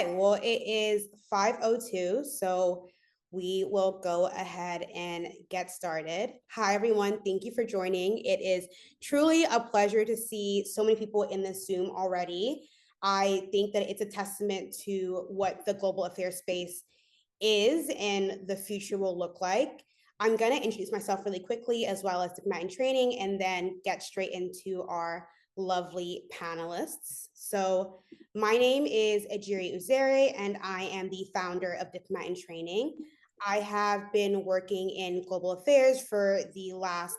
Okay, well, it is 5:02, so we will go ahead and get started. Hi, everyone. Thank you for joining. It is truly a pleasure to see so many people in this Zoom already. I think that it's a testament to what the global affairs space is and the future will look like. I'm going to introduce myself really quickly, as well as diplomat in training, and then get straight into our lovely panelists. So my name is Ajiri Uzere, and I am the founder of Diplomat in Training. I have been working in global affairs for the last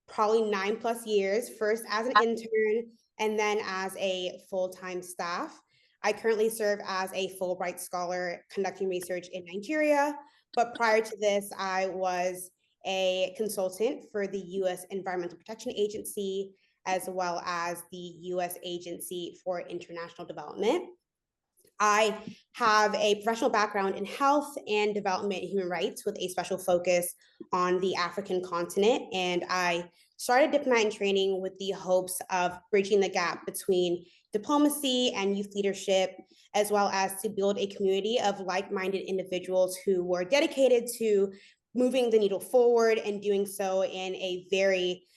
probably 9+ years, first as an intern and then as a full-time staff. I currently serve as a Fulbright scholar conducting research in Nigeria, but prior to this, I was a consultant for the US Environmental Protection Agency, as well as the US Agency for International Development. I have a professional background in health and development and human rights with a special focus on the African continent. And I started Diplomat in Training with the hopes of bridging the gap between diplomacy and youth leadership, as well as to build a community of like-minded individuals who were dedicated to moving the needle forward and doing so in a very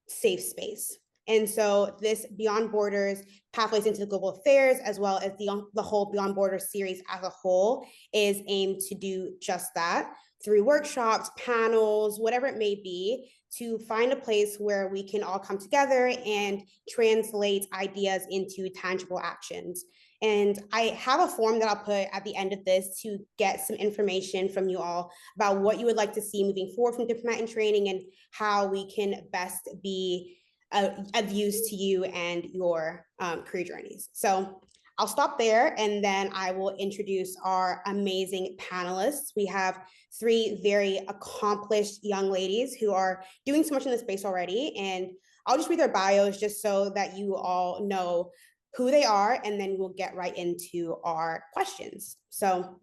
safe space. And so this Beyond Borders Pathways into the Global Affairs, as well as the whole Beyond Borders series as a whole, is aimed to do just that through workshops, panels, whatever it may be, to find a place where we can all come together and translate ideas into tangible actions. And I have a form that I'll put at the end of this to get some information from you all about what you would like to see moving forward from Diplomat in Training and how we can best be of use to you and your career journeys. So I'll stop there and then I will introduce our amazing panelists. We have three very accomplished young ladies who are doing so much in this space already. And I'll just read their bios just so that you all know who they are, and then we'll get right into our questions. So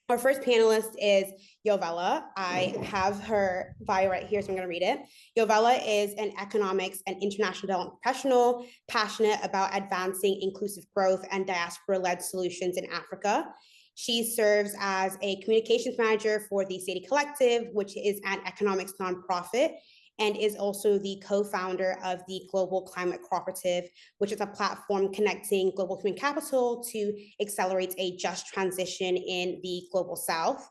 our first panelist is Yovella. I have her bio right here, so I'm going to read it. Yovella is an economics and international development professional, passionate about advancing inclusive growth and diaspora-led solutions in Africa. She serves as a communications manager for the Sadie Collective, which is an economics nonprofit, and is also the co-founder of the Global Climate Cooperative, which is a platform connecting global human capital to accelerate a just transition in the global South.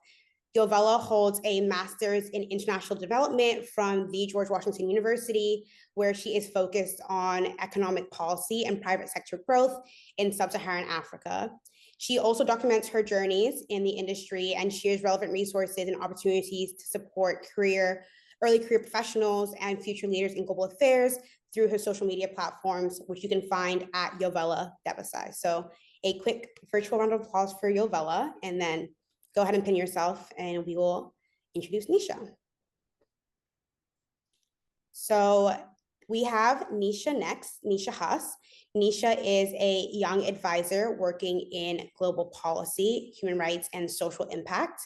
Yovella holds a master's in international development from the George Washington University, where she is focused on economic policy and private sector growth in sub-Saharan Africa. She also documents her journeys in the industry and shares relevant resources and opportunities to support early career professionals and future leaders in global affairs through her social media platforms, which you can find at Yovella Devasai. So a quick virtual round of applause for Yovella, and then go ahead and pin yourself and we will introduce Nisha. So we have Nisha next, Nisha Huss. Nisha is a young advisor working in global policy, human rights, and social impact.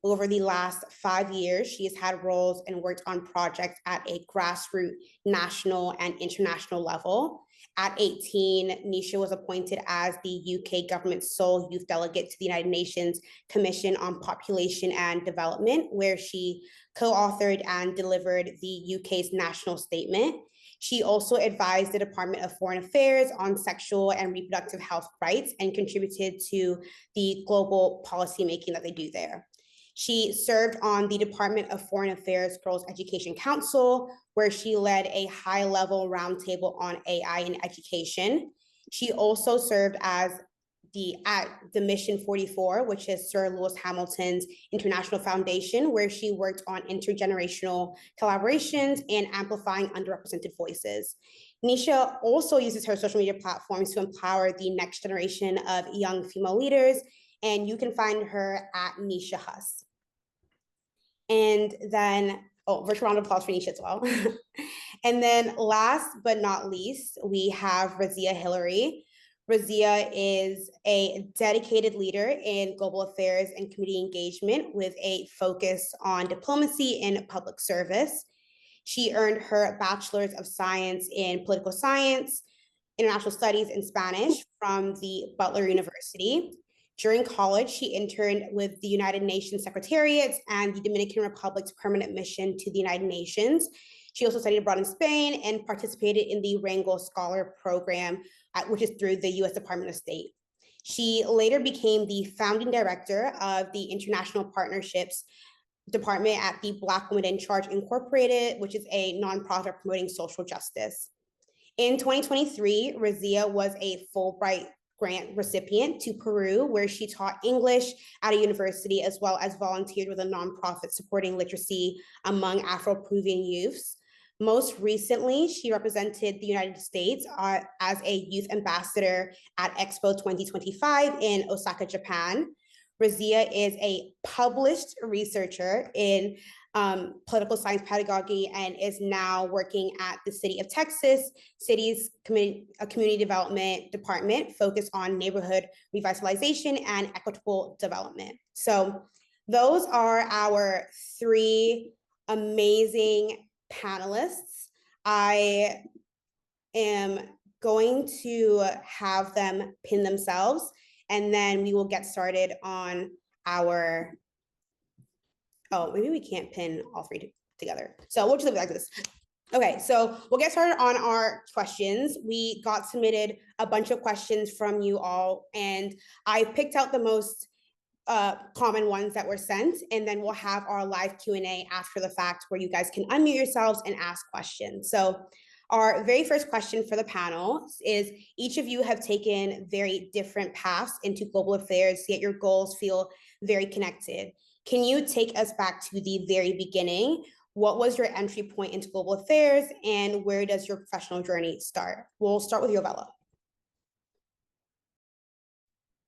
Over the last 5 years, she has had roles and worked on projects at a grassroots, national, and international level. At 18, Nisha was appointed as the UK government's sole youth delegate to the United Nations Commission on Population and Development, where she co-authored and delivered the UK's national statement. She also advised the Department of Foreign Affairs on sexual and reproductive health rights and contributed to the global policymaking that they do there. She served on the Department of Foreign Affairs Girls Education Council, where she led a high-level roundtable on AI in education. She also served at the Mission 44, which is Sir Lewis Hamilton's International Foundation, where she worked on intergenerational collaborations and amplifying underrepresented voices. Nisha also uses her social media platforms to empower the next generation of young female leaders, and you can find her at Nisha Huss. And then, virtual round of applause for Nisha as well. And then last but not least, we have Razia Hillary. Razia is a dedicated leader in global affairs and community engagement with a focus on diplomacy and public service. She earned her Bachelor's of Science in Political Science, International Studies, and Spanish from the Butler University. During college, she interned with the United Nations Secretariat and the Dominican Republic's permanent mission to the United Nations. She also studied abroad in Spain and participated in the Rangel Scholar Program, which is through the US Department of State. She later became the founding director of the International Partnerships Department at the Black Women in Charge Incorporated, which is a nonprofit promoting social justice. In 2023, Razia was a Fulbright grant recipient to Peru, where she taught English at a university as well as volunteered with a nonprofit supporting literacy among Afro-Peruvian youths. Most recently, she represented the United States as a youth ambassador at Expo 2025 in Osaka, Japan. Razia is a published researcher in political science pedagogy and is now working at the City of Texas City's Community Development Department focused on neighborhood revitalization and equitable development. So those are our three amazing panelists. I am going to have them pin themselves, and then we will get started on our, oh, maybe we can't pin all three together. So we'll just leave it like this. Okay, so we'll get started on our questions. We got submitted a bunch of questions from you all, and I picked out the most common ones that were sent, and then we'll have our live Q&A after the fact where you guys can unmute yourselves and ask questions. So our very first question for the panel is, each of you have taken very different paths into global affairs, yet your goals feel very connected. Can you take us back to the very beginning? What was your entry point into global affairs, and where does your professional journey start? We'll start with you, Bella.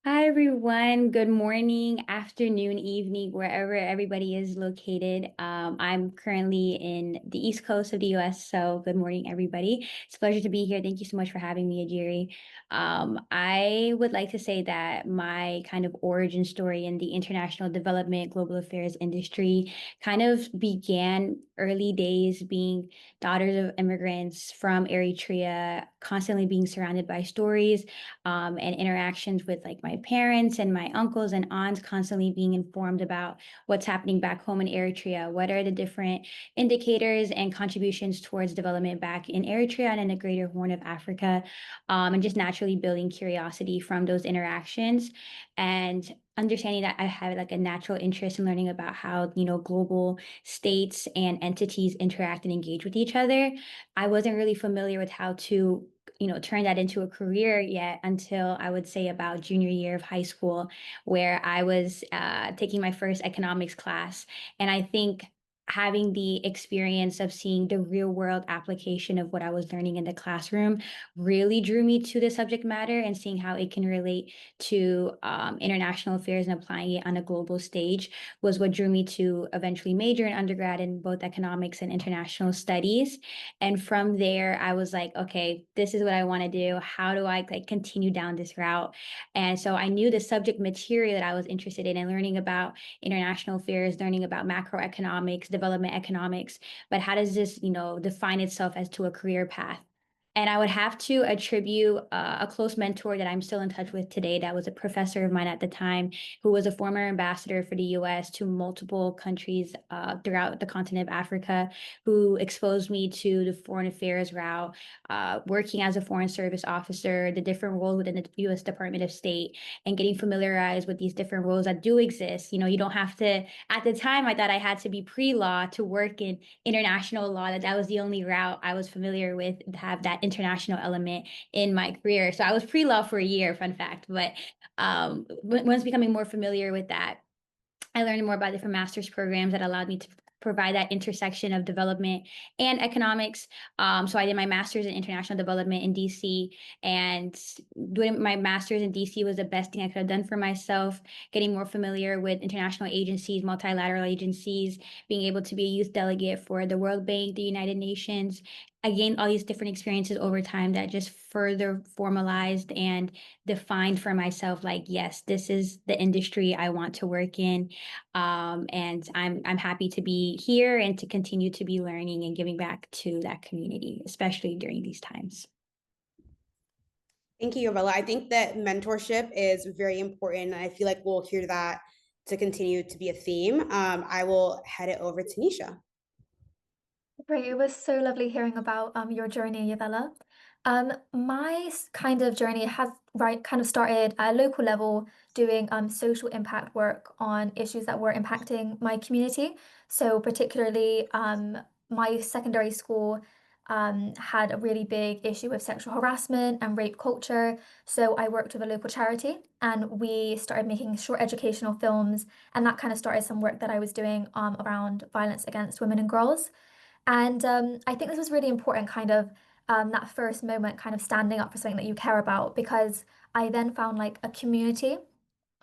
Hi, everyone. Good morning, afternoon, evening, wherever everybody is located. I'm currently in the East Coast of the US, so good morning, everybody. It's a pleasure to be here. Thank you so much for having me, Ajiri. I would like to say that my kind of origin story in the international development, global affairs industry kind of began early days being daughters of immigrants from Eritrea, constantly being surrounded by stories and interactions with like my parents and my uncles and aunts, constantly being informed about what's happening back home in Eritrea. What are the different indicators and contributions towards development back in Eritrea and in the greater Horn of Africa, and just naturally building curiosity from those interactions and understanding that I have like a natural interest in learning about how, global states and entities interact and engage with each other. I wasn't really familiar with how to turn that into a career yet until I would say about junior year of high school, where I was taking my first economics class. And I think having the experience of seeing the real world application of what I was learning in the classroom really drew me to the subject matter, and seeing how it can relate to international affairs and applying it on a global stage was what drew me to eventually major in undergrad in both economics and international studies. And from there, I was like, okay, this is what I want to do. How do I like continue down this route? And so I knew the subject material that I was interested in, and learning about international affairs, learning about macroeconomics, development economics, but how does this, define itself as to a career path? And I would have to attribute a close mentor that I'm still in touch with today, that was a professor of mine at the time, who was a former ambassador for the US to multiple countries throughout the continent of Africa, who exposed me to the foreign affairs route, working as a foreign service officer, the different roles within the US Department of State, and getting familiarized with these different roles that do exist. You don't have to, at the time, I thought I had to be pre-law to work in international law, that was the only route I was familiar with, to have that international element in my career. So I was pre-law for a year, fun fact. But once becoming more familiar with that, I learned more about different master's programs that allowed me to provide that intersection of development and economics. So I did my master's in international development in DC, and doing my master's in DC was the best thing I could have done for myself, getting more familiar with international agencies, multilateral agencies, being able to be a youth delegate for the World Bank, the United Nations. I gained all these different experiences over time that just further formalized and defined for myself, like, yes, this is the industry I want to work in. And I'm happy to be here and to continue to be learning and giving back to that community, especially during these times. Thank you, Bella. I think that mentorship is very important. And I feel like we'll hear that to continue to be a theme. I will head it over to Nisha. Great. It was so lovely hearing about your journey, Yabella. My kind of journey has kind of started at a local level doing social impact work on issues that were impacting my community. So particularly my secondary school had a really big issue with sexual harassment and rape culture. So I worked with a local charity and we started making short educational films, and that kind of started some work that I was doing around violence against women and girls. And I think this was really important, kind of that first moment, kind of standing up for something that you care about, because I then found like a community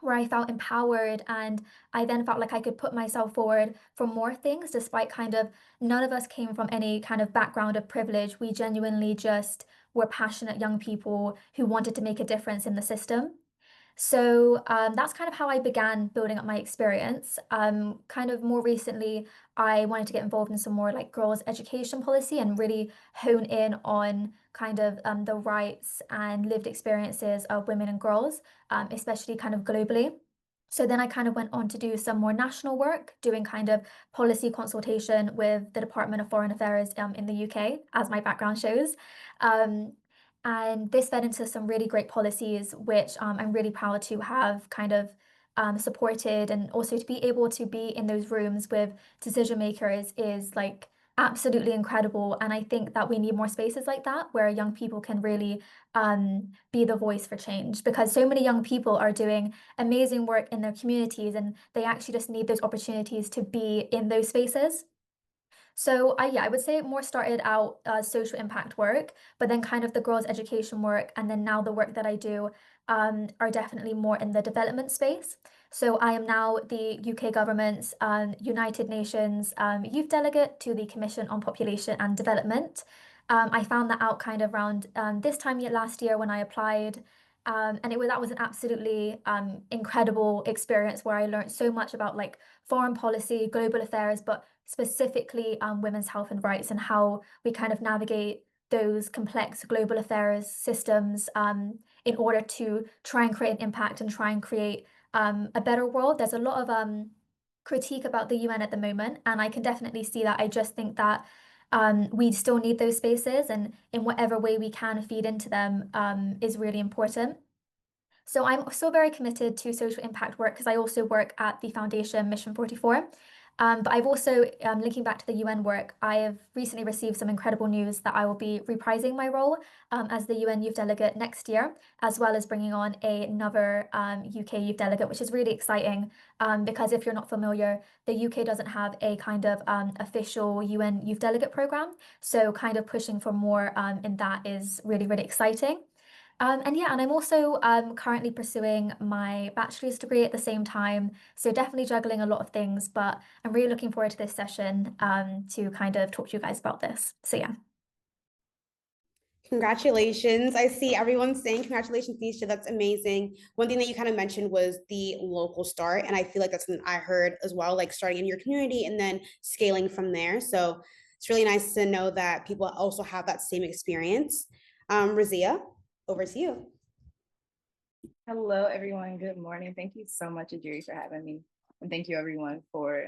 where I felt empowered, and I then felt like I could put myself forward for more things, despite kind of none of us came from any kind of background of privilege. We genuinely just were passionate young people who wanted to make a difference in the system. So that's kind of how I began building up my experience. Kind of more recently, I wanted to get involved in some more like girls' education policy and really hone in on kind of the rights and lived experiences of women and girls, especially kind of globally. So then I kind of went on to do some more national work, doing kind of policy consultation with the Department of Foreign Affairs in the UK, as my background shows. Um, and this fed into some really great policies, which I'm really proud to have kind of supported, and also to be able to be in those rooms with decision makers is like absolutely incredible. And I think that we need more spaces like that where young people can really be the voice for change, because so many young people are doing amazing work in their communities and they actually just need those opportunities to be in those spaces. So I would say it more started out social impact work, but then kind of the girls' education work, and then now the work that I do are definitely more in the development space. So I am now the UK government's United Nations youth delegate to the Commission on Population and Development. I found that out kind of around this time last year when I applied. And that was an absolutely incredible experience where I learned so much about like foreign policy, global affairs, but specifically women's health and rights, and how we kind of navigate those complex global affairs systems in order to try and create an impact and try and create a better world. There's a lot of critique about the UN at the moment, and I can definitely see that. I just think that we still need those spaces, and in whatever way we can feed into them is really important. So I'm still very committed to social impact work because I also work at the Foundation Mission 44. But I've also, linking back to the UN work, I have recently received some incredible news that I will be reprising my role as the UN Youth Delegate next year, as well as bringing on another UK Youth Delegate, which is really exciting because if you're not familiar, the UK doesn't have a kind of official UN Youth Delegate program. So kind of pushing for more in that is really, really exciting. And yeah, and I'm also currently pursuing my bachelor's degree at the same time. So definitely juggling a lot of things, but I'm really looking forward to this session to kind of talk to you guys about this. So yeah. Congratulations. I see everyone saying congratulations, Nisha. That's amazing. One thing that you kind of mentioned was the local start. And I feel like that's something I heard as well, like starting in your community and then scaling from there. So it's really nice to know that people also have that same experience. Razia, over to you. Hello, everyone. Good morning. Thank you so much, Ajiri, for having me. And thank you, everyone, for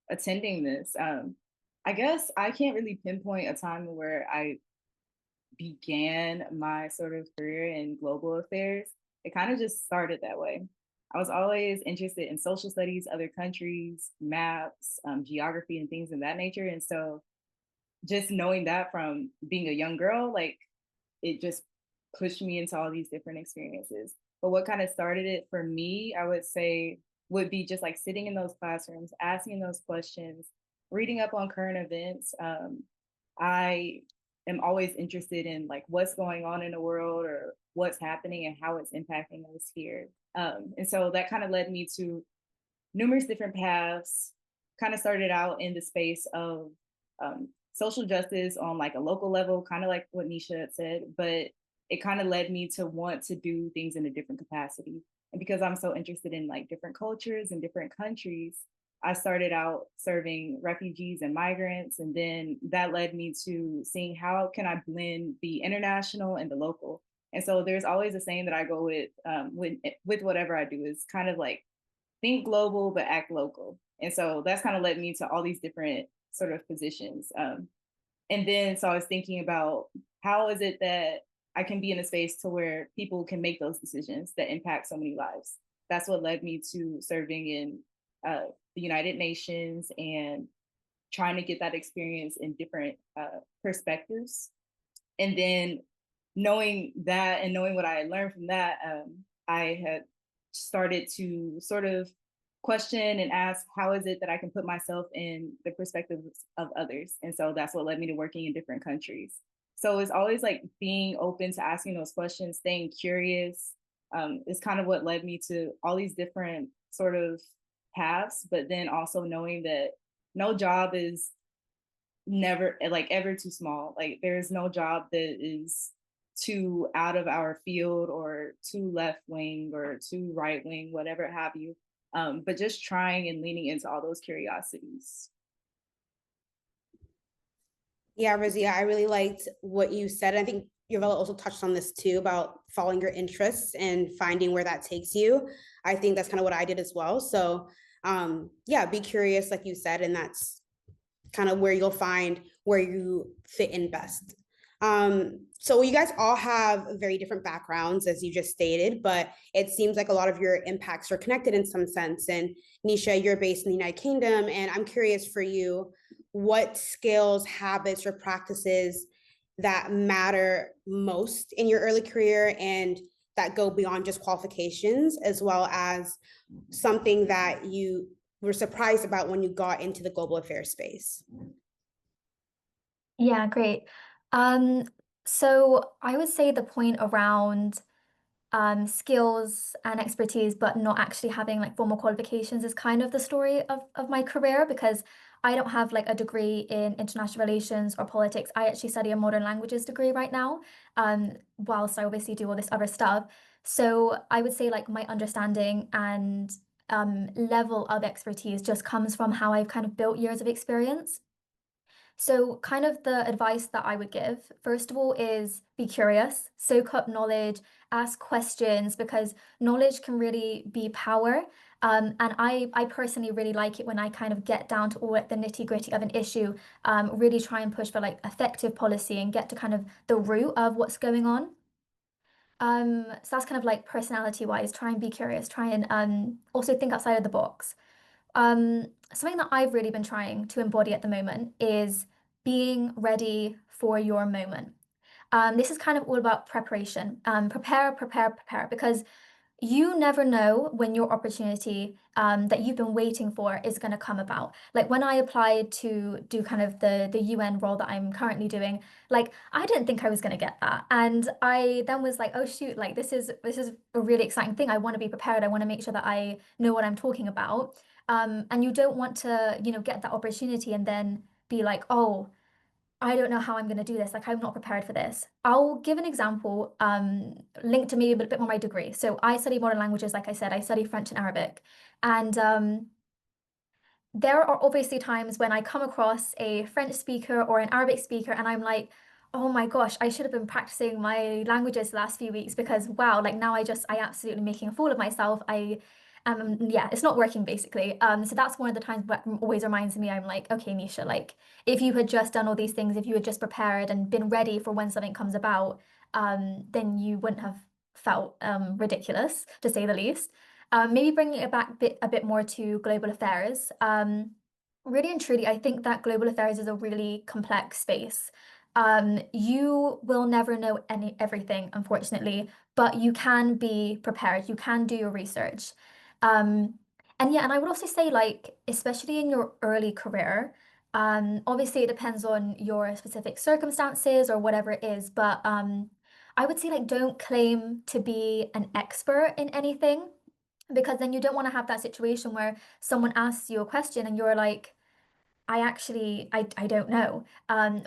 attending this. I guess I can't really pinpoint a time where I began my sort of career in global affairs. It kind of just started that way. I was always interested in social studies, other countries, maps, geography, and things of that nature. And so just knowing that from being a young girl, like it just pushed me into all these different experiences. But what kind of started it for me, I would say, would be just like sitting in those classrooms, asking those questions, reading up on current events. I am always interested in like what's going on in the world or what's happening and how it's impacting us here. And so that kind of led me to numerous different paths. Kind of started out in the space of social justice on like a local level, kind of like what Nisha had said, but it kind of led me to want to do things in a different capacity. And because I'm so interested in like different cultures and different countries, I started out serving refugees and migrants. And then that led me to seeing how can I blend the international and the local. And so there's always a saying that I go with whatever I do is kind of like think global but act local. And so that's kind of led me to all these different sort of positions. And then so I was thinking about how is it that I can be in a space to where people can make those decisions that impact so many lives. That's what led me to serving in the United Nations and trying to get that experience in different perspectives. And then knowing that and knowing what I had learned from that, I had started to sort of question and ask, how is it that I can put myself in the perspectives of others? And so that's what led me to working in different countries. So it's always like being open to asking those questions, staying curious, is kind of what led me to all these different sort of paths, but then also knowing that no job is never like ever too small. Like there's no job that is too out of our field or too left wing or too right wing, whatever have you. But just trying and leaning into all those curiosities. Yeah, Razia, I really liked what you said. I think Yovella also touched on this too about following your interests and finding where that takes you. I think that's kind of what I did as well. So yeah, be curious, like you said, and that's kind of where you'll find where you fit in best. So you guys all have very different backgrounds, as you just stated, but it seems like a lot of your impacts are connected in some sense. And Nisha, you're based in the United Kingdom, and I'm curious for you, what skills, habits, or practices that matter most in your early career and that go beyond just qualifications, as well as something that you were surprised about when you got into the global affairs space? Yeah, great. Um, so I would say the point around skills and expertise, but not actually having like formal qualifications is kind of the story of my career because I don't have like a degree in international relations or politics. I actually study a modern languages degree right now, whilst I obviously do all this other stuff. So I would say like my understanding and level of expertise just comes from how I've kind of built years of experience. So, kind of the advice that I would give, first of all, is be curious, soak up knowledge, ask questions because knowledge can really be power. And I personally really like it when I kind of get down to all like, the nitty-gritty of an issue, really try and push for like effective policy and get to kind of the root of what's going on. So that's kind of like personality wise, try and be curious, try and also think outside of the box. Something that I've really been trying to embody at the moment is being ready for your moment. This is kind of all about preparation. Prepare, prepare, prepare, because you never know when your opportunity that you've been waiting for is going to come about. Like when I applied to do kind of the UN role that I'm currently doing, like I didn't think I was going to get that, and I then was like, oh shoot, like this is a really exciting thing. I want to be prepared. I want to make sure that I know what I'm talking about. And you don't want to, get that opportunity and then be like, oh, I don't know how I'm going to do this. Like, I'm not prepared for this. I'll give an example, linked to maybe a bit more my degree. So I study modern languages, like I said, I study French and Arabic. And there are obviously times when I come across a French speaker or an Arabic speaker, and I'm like, oh my gosh, I should have been practicing my languages the last few weeks because wow, like now I absolutely making a fool of myself. Yeah, it's not working basically. So that's one of the times that always reminds me, I'm like, okay, Nisha, like if you had just done all these things, if you had just prepared and been ready for when something comes about, then you wouldn't have felt ridiculous to say the least. Maybe bringing it back a bit more to global affairs. Really and truly, I think that global affairs is a really complex space. You will never know everything, unfortunately, but you can be prepared. You can do your research. Um, and yeah, and I would also say, like, especially in your early career, obviously it depends on your specific circumstances or whatever it is, but I would say, like, don't claim to be an expert in anything because then you don't want to have that situation where someone asks you a question and you're like, I don't know.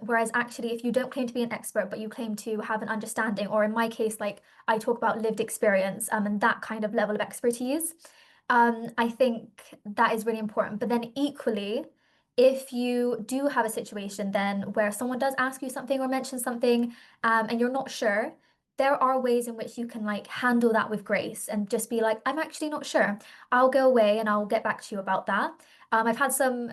Whereas actually, if you don't claim to be an expert, but you claim to have an understanding, or in my case, like I talk about lived experience, and that kind of level of expertise, I think that is really important. But then equally, if you do have a situation then where someone does ask you something or mention something, and you're not sure, there are ways in which you can like handle that with grace and just be like, I'm actually not sure. I'll go away and I'll get back to you about that. I've had some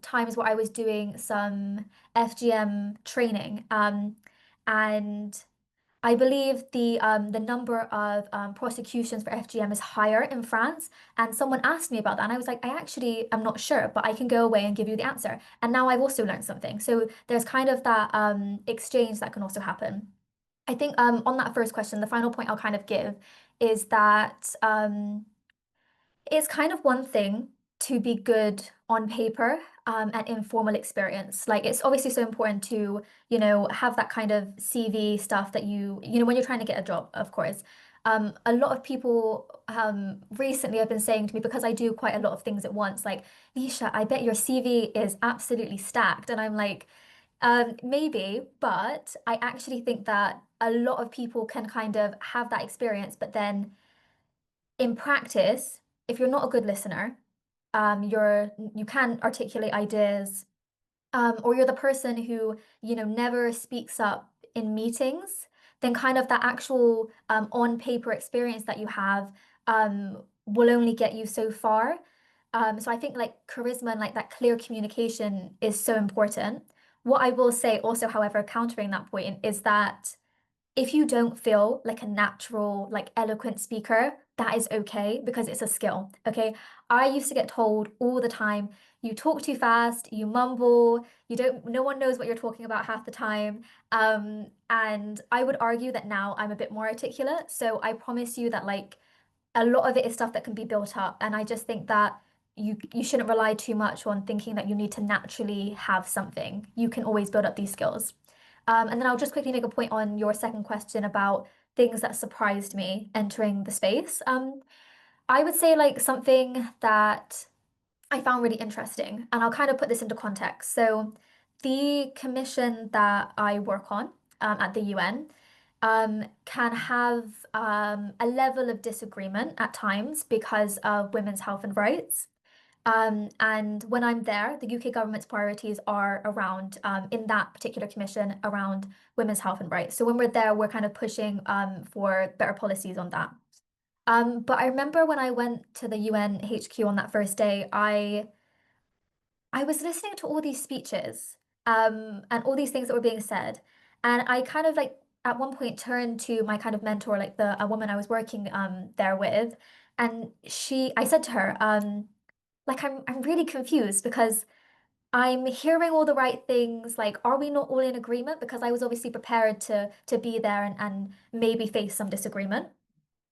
times where I was doing some FGM training, and I believe the number of prosecutions for FGM is higher in France. And someone asked me about that, and I was like, I actually am not sure, but I can go away and give you the answer. And now I've also learned something. So there's kind of that exchange that can also happen. I think on that first question, the final point I'll kind of give is that it's kind of one thing to be good on paper and informal experience. Like it's obviously so important to, have that kind of CV stuff that when you're trying to get a job, of course. A lot of people recently have been saying to me, because I do quite a lot of things at once, like, Nisha, I bet your CV is absolutely stacked. And I'm like, maybe, but I actually think that a lot of people can kind of have that experience, but then in practice, if you're not a good listener, you can't articulate ideas, or you're the person who, never speaks up in meetings, then kind of that actual on paper experience that you have will only get you so far. So I think like charisma and like that clear communication is so important. What I will say also, however, countering that point is that if you don't feel like a natural, like eloquent speaker, that is okay because it's a skill. Okay. I used to get told all the time, you talk too fast, you mumble, no one knows what you're talking about half the time. And I would argue that now I'm a bit more articulate. So I promise you that like a lot of it is stuff that can be built up. And I just think that you shouldn't rely too much on thinking that you need to naturally have something. You can always build up these skills. And then I'll just quickly make a point on your second question about things that surprised me entering the space. I would say like something that I found really interesting, and I'll kind of put this into context. So, the commission that I work on at the UN can have a level of disagreement at times because of women's health and rights. And when I'm there, the UK government's priorities are around, in that particular commission, around women's health and rights. So when we're there, we're kind of pushing for better policies on that. But I remember when I went to the UN HQ on that first day, I was listening to all these speeches and all these things that were being said. And I kind of like at one point turned to my kind of mentor, like a woman I was working there with, and I said to her, like I'm really confused because I'm hearing all the right things. Like, are we not all in agreement? Because I was obviously prepared to be there and maybe face some disagreement.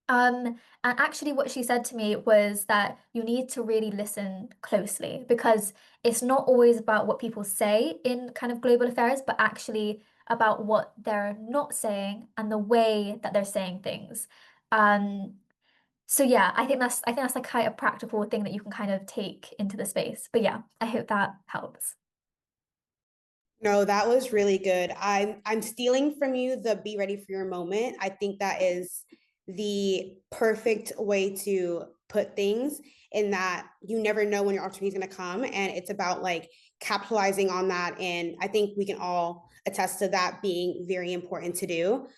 And actually, what she said to me was that you need to really listen closely because it's not always about what people say in kind of global affairs, but actually about what they're not saying and the way that they're saying things. Um, so yeah, I think that's like quite a practical thing that you can kind of take into the space. But yeah, I hope that helps. No, that was really good. I'm stealing from you the be ready for your moment. I think that is the perfect way to put things in that you never know when your opportunity is going to come, and it's about like capitalizing on that. And I think we can all attest to that being very important to do.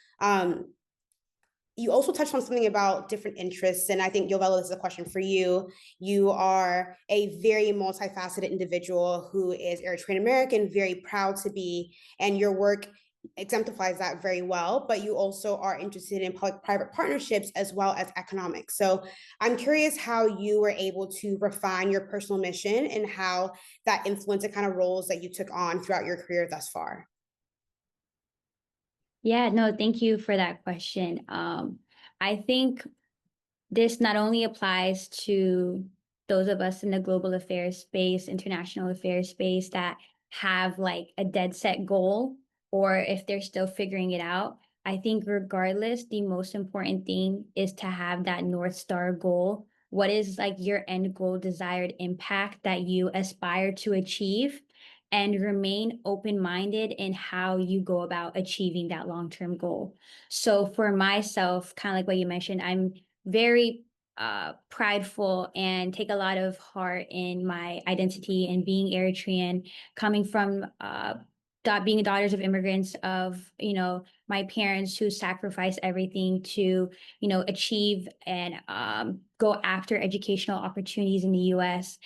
You also touched on something about different interests, and I think Yovella, this is a question for you. You are a very multifaceted individual who is Eritrean American, very proud to be, and your work exemplifies that very well. But you also are interested in public-private partnerships as well as economics. So I'm curious how you were able to refine your personal mission and how that influenced the kind of roles that you took on throughout your career thus far. Yeah, no, thank you for that question. I think this not only applies to those of us in the global affairs space, international affairs space that have like a dead set goal, or if they're still figuring it out. I think regardless, the most important thing is to have that North Star goal. What is like your end goal, desired impact that you aspire to achieve? And remain open-minded in how you go about achieving that long-term goal. So for myself, kind of like what you mentioned, I'm very prideful and take a lot of heart in my identity and being Eritrean, coming from being daughters of immigrants, of, my parents who sacrificed everything to, achieve and go after educational opportunities in the US.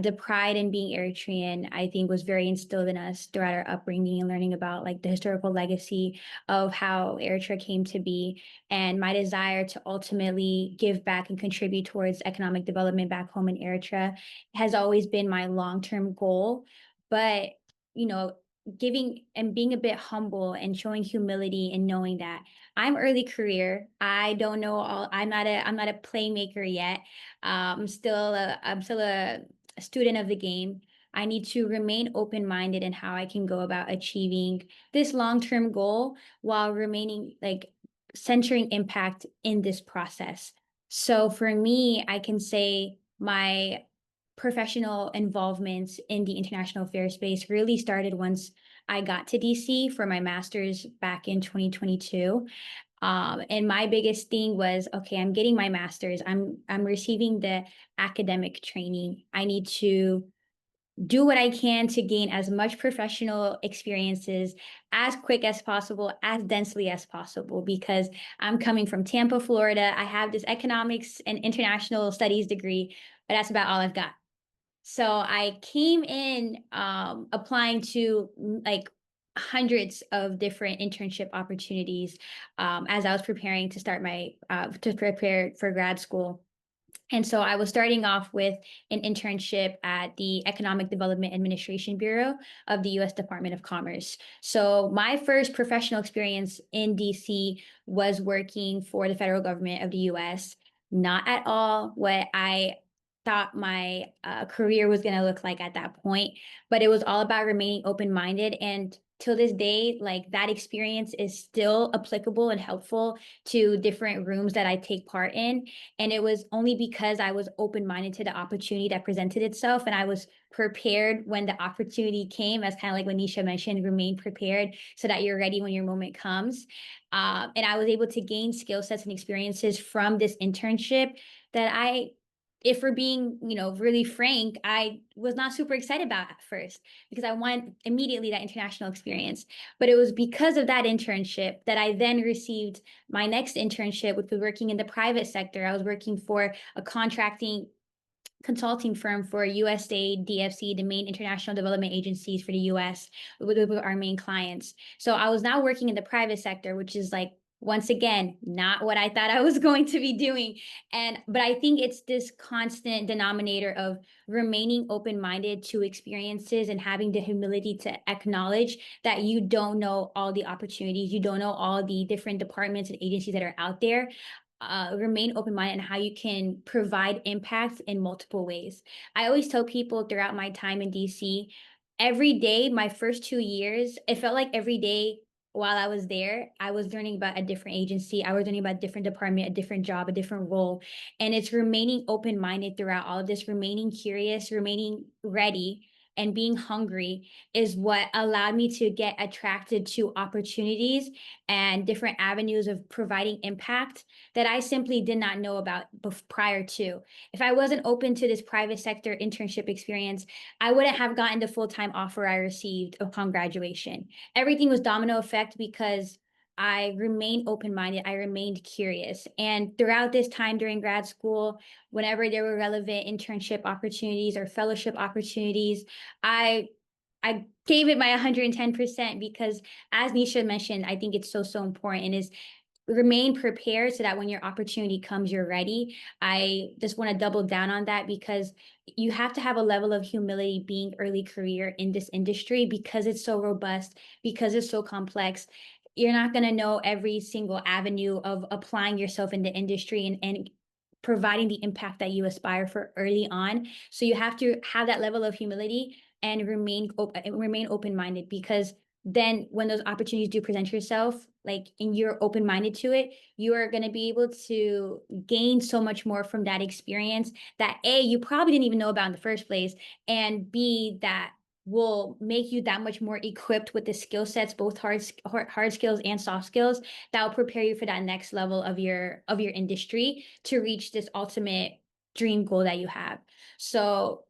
The pride in being Eritrean, I think, was very instilled in us throughout our upbringing and learning about like the historical legacy of how Eritrea came to be, and my desire to ultimately give back and contribute towards economic development back home in Eritrea has always been my long-term goal. But, you know, giving and being a bit humble and showing humility and knowing that I'm early career. I don't know all. I'm not a playmaker yet. I'm still a student of the game. I need to remain open-minded in how I can go about achieving this long-term goal while remaining like centering impact in this process. So for me, I can say my professional involvements in the international affairs space really started once I got to DC for my master's back in 2022. And my biggest thing was, okay, I'm getting my master's. I'm receiving the academic training. I need to do what I can to gain as much professional experiences as quick as possible, as densely as possible, because I'm coming from Tampa, Florida. I have this economics and international studies degree, but that's about all I've got. So I came in applying to like hundreds of different internship opportunities as I was preparing to start to prepare for grad school. And so I was starting off with an internship at the Economic Development Administration Bureau of the US Department of Commerce. So my first professional experience in DC was working for the federal government of the US. Not at all what I thought my career was going to look like at that point, but it was all about remaining open-minded. And till this day, like that experience is still applicable and helpful to different rooms that I take part in. And it was only because I was open-minded to the opportunity that presented itself, and I was prepared when the opportunity came, as kind of like what Nisha mentioned, remain prepared so that you're ready when your moment comes. And I was able to gain skill sets and experiences from this internship that if we're being, really frank, I was not super excited about at first because I want immediately that international experience. But it was because of that internship that I then received my next internship, which was working in the private sector. I was working for a contracting consulting firm for USAID, DFC, the main international development agencies for the US, with our main clients. So I was now working in the private sector, which is like, once again, not what I thought I was going to be doing. But I think it's this constant denominator of remaining open-minded to experiences and having the humility to acknowledge that you don't know all the opportunities, you don't know all the different departments and agencies that are out there. Remain open-minded and how you can provide impact in multiple ways. I always tell people throughout my time in DC, every day, my first 2 years, it felt like every day while I was there, I was learning about a different agency. I was learning about a different department, a different job, a different role. And it's remaining open-minded throughout all of this, remaining curious, remaining ready, and being hungry is what allowed me to get attracted to opportunities and different avenues of providing impact that I simply did not know about prior to. If I wasn't open to this private sector internship experience, I wouldn't have gotten the full-time offer I received upon graduation. Everything was domino effect because I remained open-minded. I remained curious. And throughout this time during grad school, whenever there were relevant internship opportunities or fellowship opportunities, I I gave it my 110% because, as Nisha mentioned, I think it's so important, and is remain prepared so that when your opportunity comes, you're ready. I just want to double down on that because you have to have a level of humility being early career in this industry because it's so robust, because it's so complex. You're not going to know every single avenue of applying yourself in the industry and providing the impact that you aspire for early on. So you have to have that level of humility and remain open-minded, because then when those opportunities do present yourself, like, and you're open-minded to it, you are going to be able to gain so much more from that experience that A, you probably didn't even know about in the first place, and B, that will make you that much more equipped with the skill sets, both hard skills and soft skills, that will prepare you for that next level of your industry to reach this ultimate dream goal that you have. So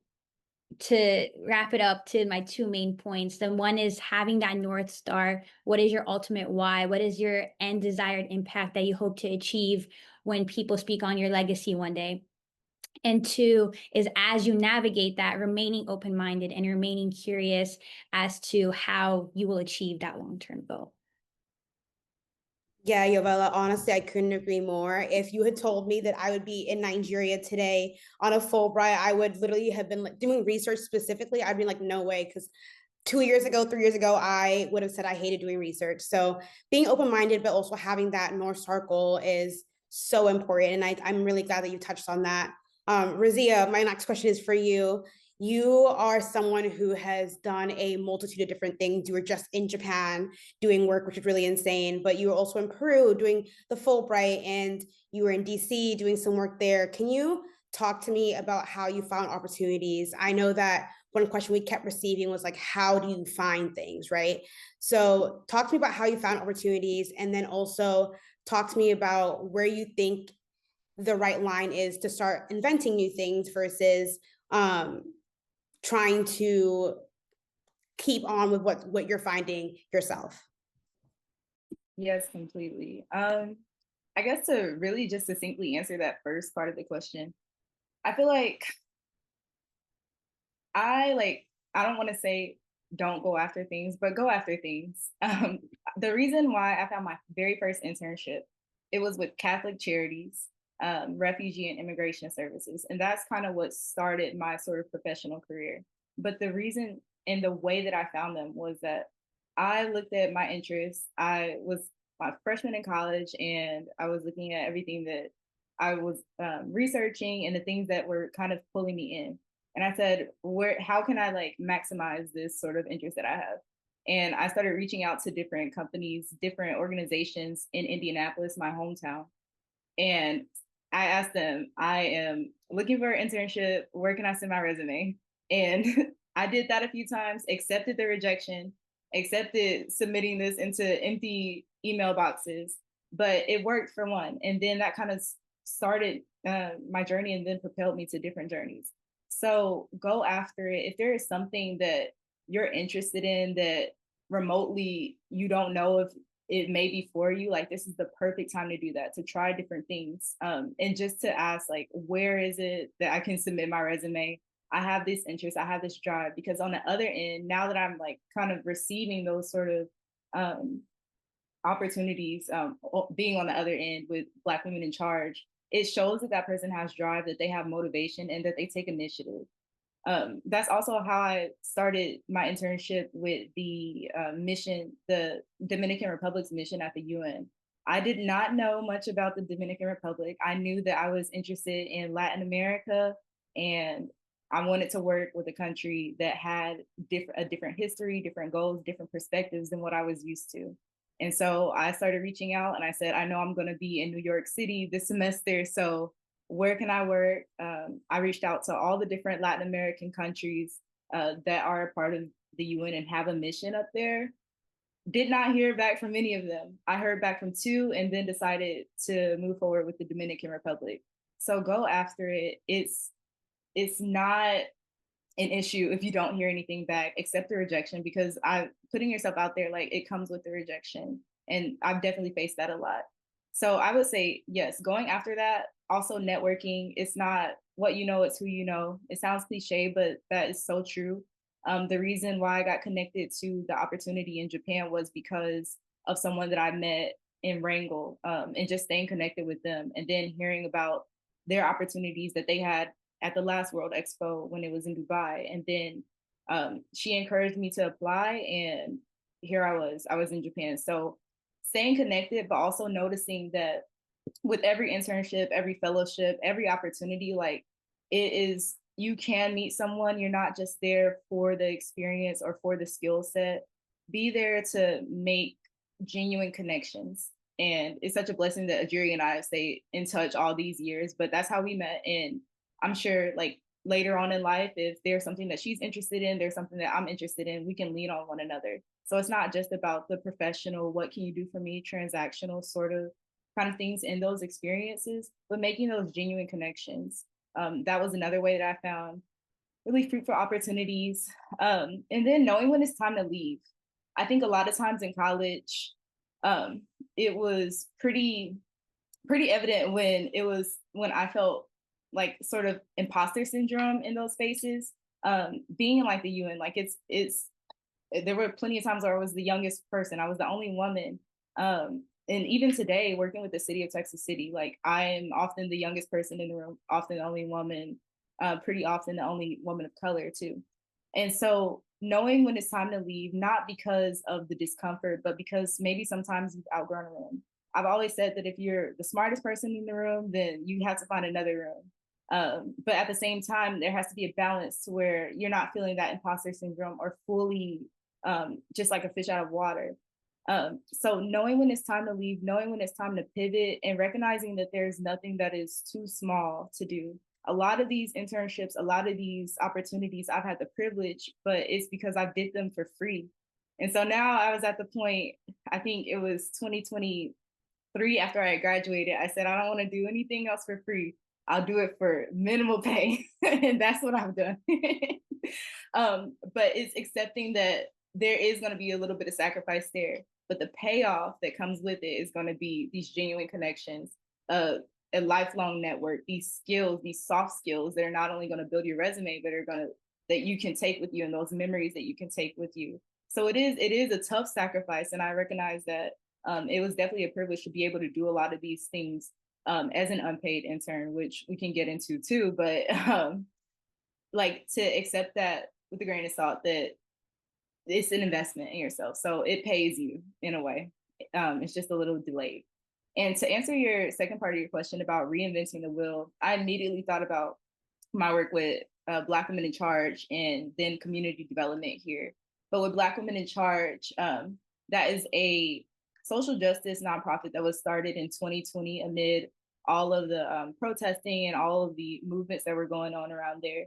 to wrap it up to my two main points, then one is having that North Star. What is your ultimate why? What is your end desired impact that you hope to achieve when people speak on your legacy one day? And two is, as you navigate that, remaining open-minded and remaining curious as to how you will achieve that long-term goal. Yeah, Yovella, honestly, I couldn't agree more. If you had told me that I would be in Nigeria today on a Fulbright, I would literally have been like, doing research specifically. I'd be like, no way, because 2 years ago, 3 years ago, I would have said I hated doing research. So being open-minded, but also having that North Star goal is so important. And I'm really glad that you touched on that. Razia, my next question is for you. You are someone who has done a multitude of different things. You were just in Japan doing work, which is really insane, but you were also in Peru doing the Fulbright, and you were in DC doing some work there. Can you talk to me about how you found opportunities? I know that one question we kept receiving was like, how do you find things, right? So talk to me about how you found opportunities, and then also talk to me about where you think the right line is to start inventing new things versus trying to keep on with what you're finding yourself. Yes, completely. I guess to really just succinctly answer that first part of the question, I feel like I don't want to say don't go after things, but go after things. The reason why I found my very first internship, it was with Catholic Charities, Refugee and Immigration Services, and that's kind of what started my sort of professional career. But the reason and the way that I found them was that I looked at my interests. I was my freshman in college, and I was looking at everything that I was researching and the things that were kind of pulling me in. And I said, how can I like maximize this sort of interest that I have? And I started reaching out to different companies, different organizations in Indianapolis, my hometown. And I asked them, I am looking for an internship. Where can I send my resume? And I did that a few times, accepted the rejection, accepted submitting this into empty email boxes, but it worked for one. And then that kind of started my journey and then propelled me to different journeys. So go after it. If there is something that you're interested in that remotely you don't know if it may be for you, like this is the perfect time to do that, to try different things. And just to ask, like, where is it that I can submit my resume? I have this interest, I have this drive, because on the other end, now that I'm like kind of receiving those sort of opportunities, being on the other end with Black women in charge, it shows that that person has drive, that they have motivation, and that they take initiative. That's also how I started my internship with the mission, the Dominican Republic's mission at the UN. I did not know much about the Dominican Republic. I knew that I was interested in Latin America, and I wanted to work with a country that had a different history, different goals, different perspectives than what I was used to. And so I started reaching out, and I said, I know I'm going to be in New York City this semester, so where can I work? I reached out to all the different Latin American countries that are a part of the UN and have a mission up there. Did not hear back from any of them. I heard back from two, and then decided to move forward with the Dominican Republic. So go after it. It's not an issue if you don't hear anything back, accept the rejection, because putting yourself out there, like, it comes with the rejection. And I've definitely faced that a lot. So I would say, yes, going after that. Also networking. It's not what you know, it's who you know. It sounds cliche, but that is so true. The reason why I got connected to the opportunity in Japan was because of someone that I met in Wrangell, and just staying connected with them, and then hearing about their opportunities that they had at the last World Expo when it was in Dubai. And then she encouraged me to apply, and here I was in Japan. So staying connected, but also noticing that with every internship, every fellowship, every opportunity, like, it is, you can meet someone. You're not just there for the experience or for the skill set. Be there to make genuine connections. And it's such a blessing that Ajiri and I have stayed in touch all these years, but that's how we met. And I'm sure, like, later on in life, if there's something that she's interested in, there's something that I'm interested in, we can lean on one another. So it's not just about the professional, what can you do for me, transactional sort of kind of things in those experiences, but making those genuine connections. That was another way that I found really fruitful opportunities. And then knowing when it's time to leave. I think a lot of times in college, it was pretty evident when I felt like sort of imposter syndrome in those spaces. Being in like the UN, like it's there were plenty of times where I was the youngest person. I was the only woman. And even today, working with the city of Texas City, like I am often the youngest person in the room, often the only woman, pretty often the only woman of color too. And so knowing when it's time to leave, not because of the discomfort, but because maybe sometimes you've outgrown a room. I've always said that if you're the smartest person in the room, then you have to find another room. But at the same time, there has to be a balance to where you're not feeling that imposter syndrome or fully just like a fish out of water. So knowing when it's time to leave, knowing when it's time to pivot, and recognizing that there's nothing that is too small to do. A lot of these internships, a lot of these opportunities, I've had the privilege, but it's because I did them for free. And so now I was at the point, I think it was 2023 after I graduated, I said, I don't want to do anything else for free. I'll do it for minimal pay. And that's what I've done. But it's accepting that there is going to be a little bit of sacrifice there, but the payoff that comes with it is going to be these genuine connections, a lifelong network, these skills, these soft skills that are not only going to build your resume, but are going to that you can take with you, and those memories that you can take with you. So it is a tough sacrifice, and I recognize that it was definitely a privilege to be able to do a lot of these things as an unpaid intern, which we can get into too. But like to accept that with a grain of salt, that it's an investment in yourself. So it pays you in a way. It's just a little delayed. And to answer your second part of your question about reinventing the wheel, I immediately thought about my work with Black Women in Charge and then community development here. But with Black Women in Charge, that is a social justice nonprofit that was started in 2020 amid all of the protesting and all of the movements that were going on around there.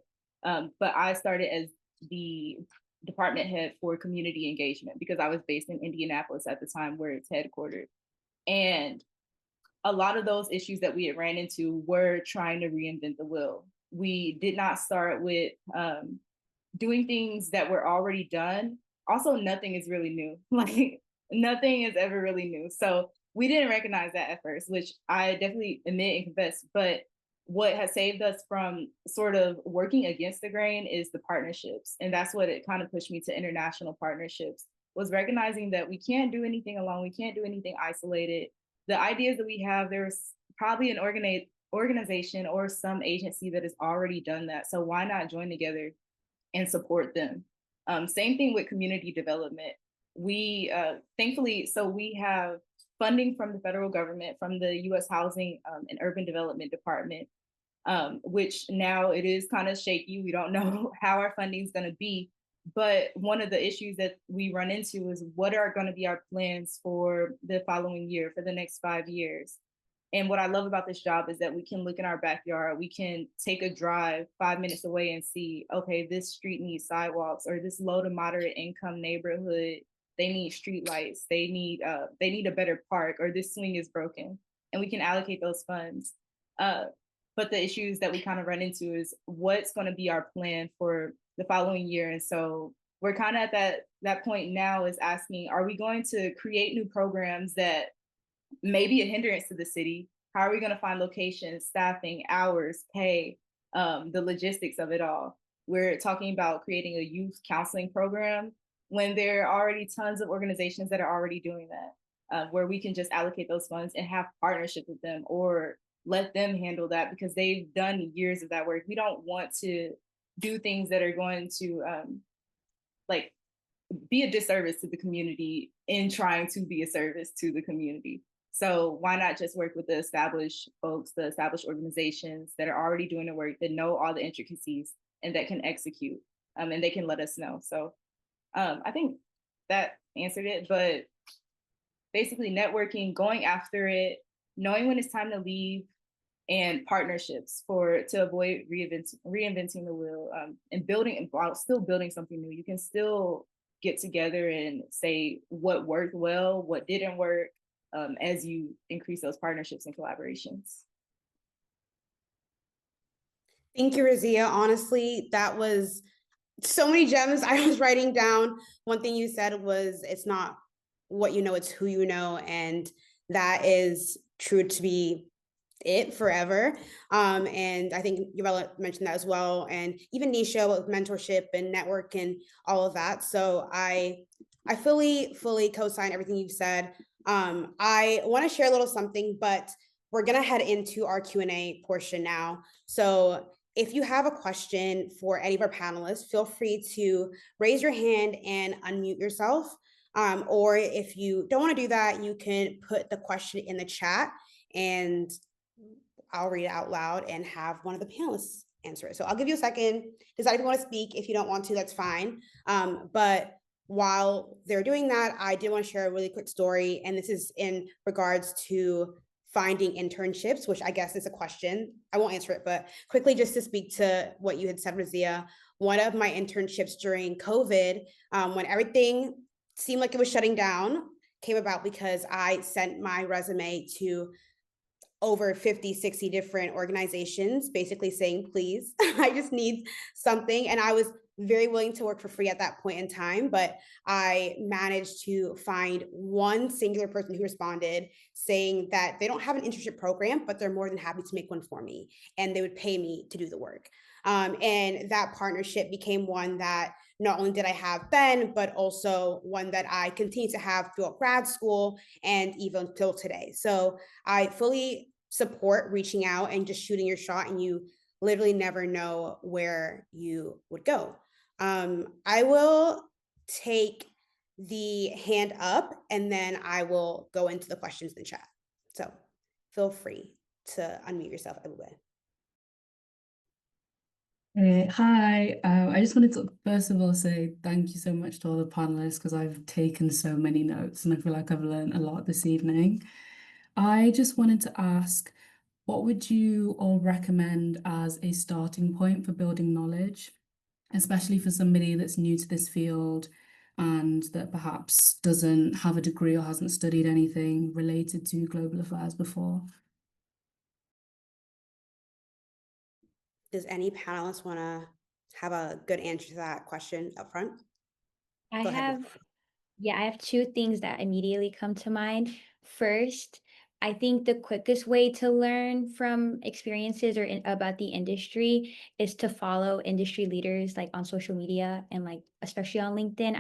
But I started as the department head for community engagement because I was based in Indianapolis at the time where it's headquartered. And a lot of those issues that we had ran into were trying to reinvent the wheel. We did not start with doing things that were already done. Also, nothing is really new. Like nothing is ever really new. So we didn't recognize that at first, which I definitely admit and confess. But what has saved us from sort of working against the grain is the partnerships. And that's what it kind of pushed me to international partnerships, was recognizing that we can't do anything alone. We can't do anything isolated. The ideas that we have, there's probably an organization or some agency that has already done that. So why not join together and support them? Same thing with community development. We thankfully, so we have funding from the federal government, from the U.S. Housing and Urban Development Department, which now it is kind of shaky. We don't know how our funding is going to be. But one of the issues that we run into is what are going to be our plans for the following year, for the next 5 years. And what I love about this job is that we can look in our backyard, we can take a drive 5 minutes away and see, okay, this street needs sidewalks, or this low to moderate income neighborhood, they need street lights, they need a better park, or this swing is broken, and we can allocate those funds. But the issues that we kind of run into is what's going to be our plan for the following year. And so we're kind of at that point now, is asking, are we going to create new programs that may be a hindrance to the city? How are we going to find locations, staffing, hours, pay, the logistics of it all? We're talking about creating a youth counseling program when there are already tons of organizations that are already doing that, where we can just allocate those funds and have partnership with them, or let them handle that because they've done years of that work. We don't want to do things that are going to like be a disservice to the community in trying to be a service to the community. So why not just work with the established folks, the established organizations that are already doing the work, that know all the intricacies and that can execute, and they can let us know. So I think that answered it, but basically networking, going after it, knowing when it's time to leave, and partnerships to avoid reinventing the wheel, and building, and while still building something new. You can still get together and say what worked well, what didn't work, as you increase those partnerships and collaborations. Thank you, Razia. Honestly, that was so many gems I was writing down. One thing you said was, it's not what you know, it's who you know. And that is true to be it forever. And I think Urella mentioned that as well. And even Nisha with mentorship and network and all of that. So I fully co-sign everything you've said. I want to share a little something, but we're gonna head into our Q&A portion now. So if you have a question for any of our panelists, feel free to raise your hand and unmute yourself. Or if you don't want to do that, you can put the question in the chat and I'll read it out loud and have one of the panelists answer it. So I'll give you a second. Decide if you want to speak. If you don't want to, that's fine. But while they're doing that, I did want to share a really quick story. And this is in regards to finding internships, which I guess is a question. I won't answer it, but quickly just to speak to what you had said, Razia. One of my internships during COVID, when everything seemed like it was shutting down, came about because I sent my resume to over 50, 60 different organizations, basically saying, please, I just need something. And I was very willing to work for free at that point in time, but I managed to find one singular person who responded saying that they don't have an internship program, but they're more than happy to make one for me and they would pay me to do the work. And that partnership became one that not only did I have then, but also one that I continue to have throughout grad school and even till today. So I fully support reaching out and just shooting your shot, and you literally never know where you would go. I will take the hand up and then I will go into the questions in the chat. So feel free to unmute yourself, everybody. Hi, I just wanted to first of all say thank you so much to all the panelists because I've taken so many notes and I feel like I've learned a lot this evening. I just wanted to ask, what would you all recommend as a starting point for building knowledge, especially for somebody that's new to this field and that perhaps doesn't have a degree or hasn't studied anything related to global affairs before? Does any panelist want to have a good answer to that question up front? Go ahead. I have two things that immediately come to mind. First, I think the quickest way to learn from experiences or about the industry is to follow industry leaders like on social media and like especially on LinkedIn.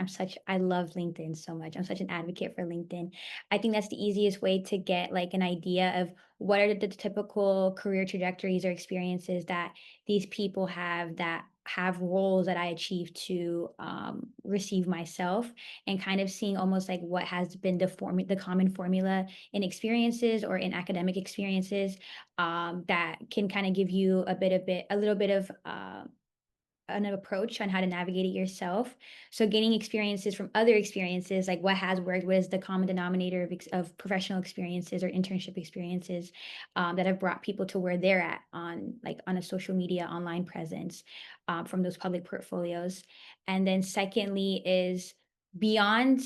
I love LinkedIn so much. I'm such an advocate for LinkedIn. I think that's the easiest way to get like an idea of what are the typical career trajectories or experiences that these people have that have roles that I achieve to receive myself, and kind of seeing almost like what has been the common formula in experiences or in academic experiences that can kind of give you a little bit of an approach on how to navigate it yourself. So gaining experiences from other experiences, like what has worked, what is the common denominator of professional experiences or internship experiences that have brought people to where they're at on a social media online presence from those public portfolios. And then secondly is beyond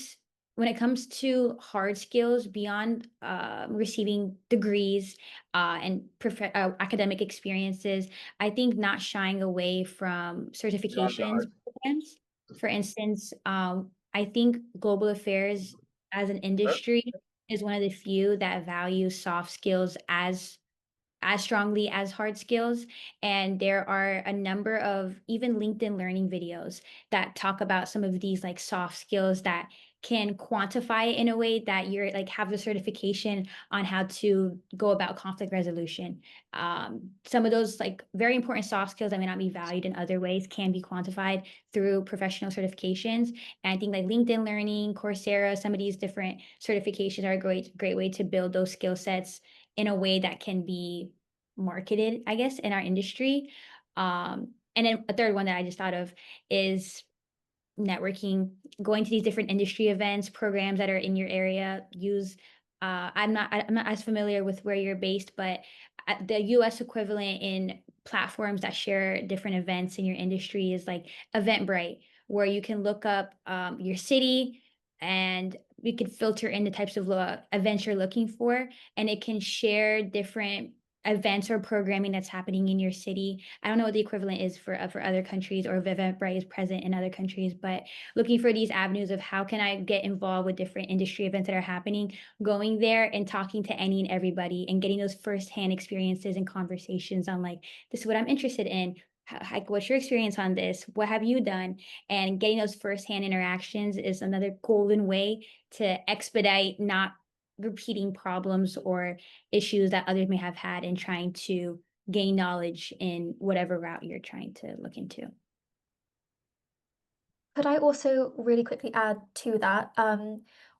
when it comes to hard skills, beyond receiving degrees and academic experiences, I think not shying away from certifications programs. For instance, I think global affairs as an industry is one of the few that values soft skills as strongly as hard skills. And there are a number of even LinkedIn learning videos that talk about some of these like soft skills that can quantify it in a way that you're like have the certification on how to go about conflict resolution. Some of those like very important soft skills that may not be valued in other ways can be quantified through professional certifications. And I think like LinkedIn Learning, Coursera, some of these different certifications are a great way to build those skill sets in a way that can be marketed, I guess, in our industry. And then a third one that I just thought of is networking, going to these different industry events, programs that are in your area. I'm not as familiar with where you're based, but the US equivalent in platforms that share different events in your industry is like Eventbrite, where you can look up your city and we could filter in the types of events you're looking for, and it can share different events or programming that's happening in your city. I don't know what the equivalent is for other countries, or if Eventbrite is present in other countries, but looking for these avenues of how can I get involved with different industry events that are happening, going there and talking to any and everybody and getting those firsthand experiences and conversations on like, this is what I'm interested in. What's your experience on this? What have you done? And getting those firsthand interactions is another golden way to expedite not repeating problems or issues that others may have had in trying to gain knowledge in whatever route you're trying to look into. Could I also really quickly add to that?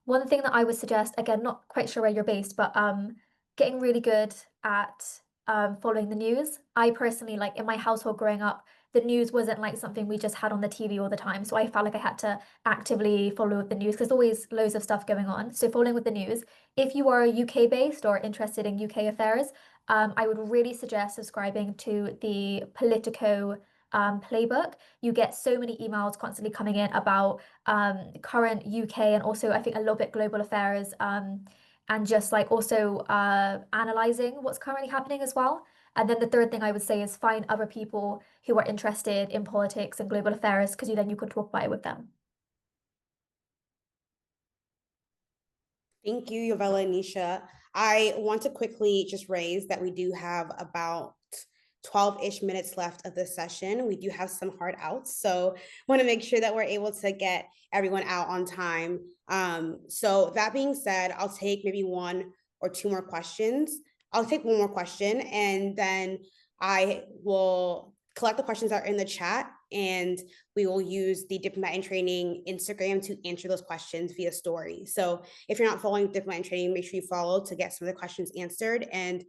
One thing that I would suggest, again, not quite sure where you're based, but getting really good at following the news. I personally, like in my household growing up, the news wasn't like something we just had on the TV all the time. So I felt like I had to actively follow the news because there's always loads of stuff going on. So following with the news, if you are UK based or interested in UK affairs, I would really suggest subscribing to the Politico playbook. You get so many emails constantly coming in about current UK and also I think a little bit global affairs, and just like also analyzing what's currently happening as well. And then the third thing I would say is find other people who are interested in politics and global affairs because then you could talk about it with them. Thank you, Yovella and Nisha. I want to quickly just raise that we do have about 12-ish minutes left of the session. We do have some hard outs, so want to make sure that we're able to get everyone out on time. So that being said, I'll take maybe one or two more questions. I'll take one more question, and then I will collect the questions that are in the chat, and we will use the Diplomat in Training Instagram to answer those questions via story. So if you're not following Diplomat in Training, make sure you follow to get some of the questions answered. And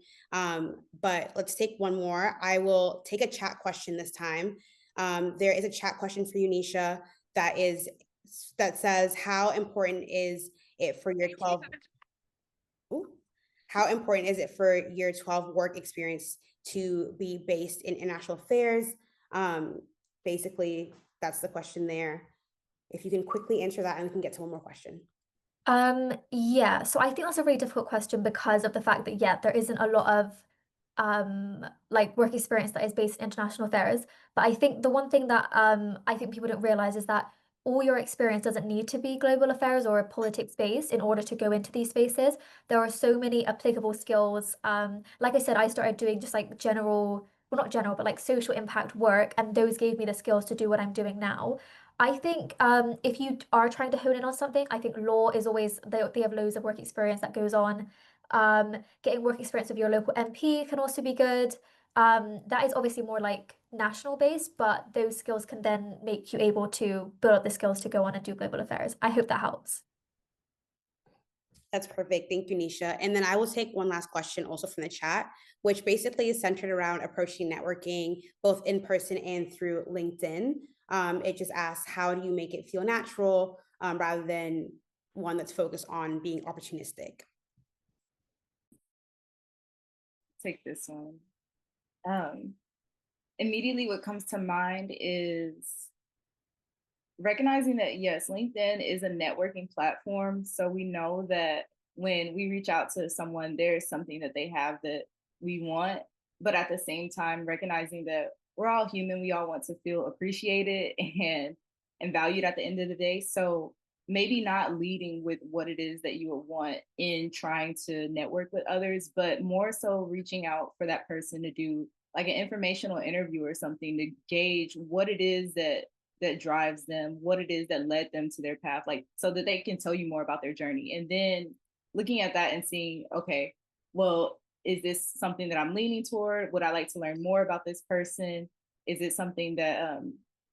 but let's take one more. I will take a chat question this time. There is a chat question for you, Nisha, that says, how important is it for your 12? Ooh, how important is it for your 12 work experience to be based in international affairs? Basically, that's the question there. If you can quickly answer that, and we can get to one more question. Yeah, so I think that's a really difficult question because of the fact that, yeah, there isn't a lot of like work experience that is based in international affairs. But I think the one thing that I think people don't realize is that all your experience doesn't need to be global affairs or politics based in order to go into these spaces. There are so many applicable skills. Like I said, I started doing just like general, well, not general, but like social impact work, and those gave me the skills to do what I'm doing now. I think if you are trying to hone in on something, I think law is always, they have loads of work experience that goes on. Getting work experience with your local MP can also be good. That is obviously more like national based, but those skills can then make you able to build up the skills to go on and do global affairs. I hope that helps. That's perfect. Thank you, Nisha. And then I will take one last question also from the chat, which basically is centered around approaching networking, both in person and through LinkedIn. It just asks, how do you make it feel natural rather than one that's focused on being opportunistic? Take this one. Immediately what comes to mind is recognizing that, yes, LinkedIn is a networking platform. So we know that when we reach out to someone, there's something that they have that we want. But at the same time, recognizing that we're all human, we all want to feel appreciated and valued at the end of the day. So maybe not leading with what it is that you would want in trying to network with others, but more so reaching out for that person to do like an informational interview or something to gauge what it is that drives them, what it is that led them to their path, like so that they can tell you more about their journey. And then looking at that and seeing, okay, well, is this something that I'm leaning toward? Would I like to learn more about this person? Is it something that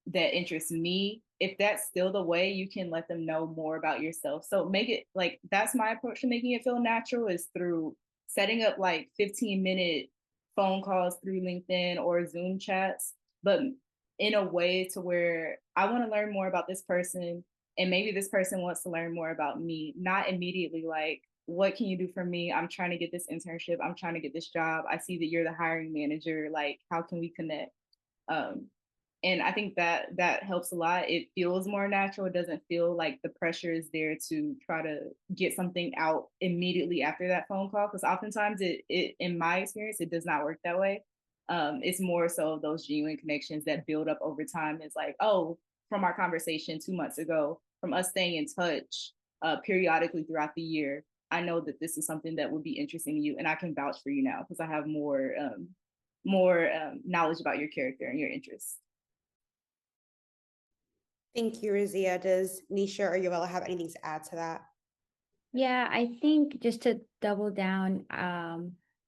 that interests me? If that's still the way, you can let them know more about yourself. So make it like, that's my approach to making it feel natural, is through setting up like 15-minute phone calls through LinkedIn or Zoom chats, but in a way to where I want to learn more about this person and maybe this person wants to learn more about me, not immediately like, what can you do for me? I'm trying to get this internship. I'm trying to get this job. I see that you're the hiring manager. Like, how can we connect? And I think that helps a lot. It feels more natural. It doesn't feel like the pressure is there to try to get something out immediately after that phone call. Because oftentimes it in my experience, it does not work that way. It's more so those genuine connections that build up over time. It's like, oh, from our conversation 2 months ago, from us staying in touch periodically throughout the year, I know that this is something that would be interesting to you, and I can vouch for you now because I have more knowledge about your character and your interests. Thank you, Razia. Does Nisha or Yovella have anything to add to that? Yeah, I think just to double down,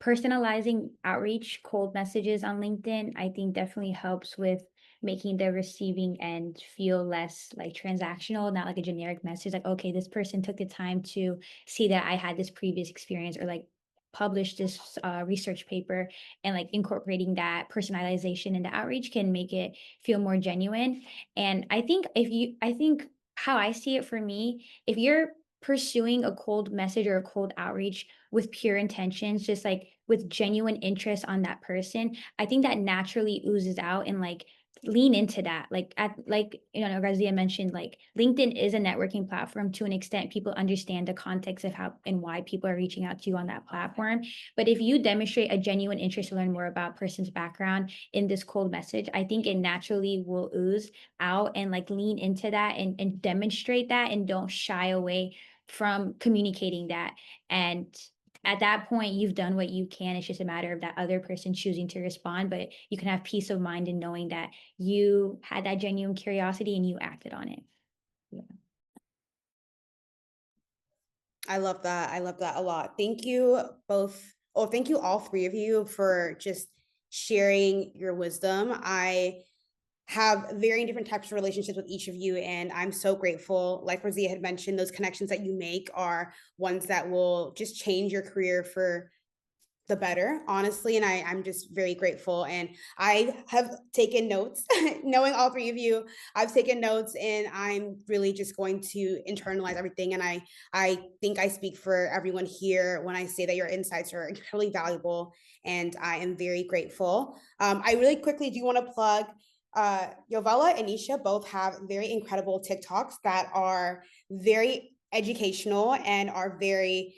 personalizing outreach, cold messages on LinkedIn, I think definitely helps with making the receiving end feel less like transactional, not like a generic message, like, okay, this person took the time to see that I had this previous experience or like published this research paper, and like incorporating that personalization into outreach can make it feel more genuine. And I think how I see it for me, if you're pursuing a cold message or a cold outreach with pure intentions, just like with genuine interest on that person, I think that naturally oozes out, and like lean into that. Razia mentioned, like LinkedIn is a networking platform to an extent. People understand the context of how and why people are reaching out to you on that platform. But if you demonstrate a genuine interest to learn more about a person's background in this cold message, I think it naturally will ooze out, and like lean into that and demonstrate that, and don't shy away from communicating that. And at that point, you've done what you can. It's just a matter of that other person choosing to respond, but you can have peace of mind in knowing that you had that genuine curiosity and you acted on it. Yeah. I love that. I love that a lot. Thank you both. Oh, thank you all three of you for just sharing your wisdom. I have very different types of relationships with each of you, and I'm so grateful. Like Rosia had mentioned, those connections that you make are ones that will just change your career for the better, honestly. And I'm just very grateful. And I have taken notes, knowing all three of you, I've taken notes, and I'm really just going to internalize everything. And I think I speak for everyone here when I say that your insights are incredibly valuable, and I am very grateful. I really quickly do want to plug Yovella and Nisha both have very incredible TikToks that are very educational and are very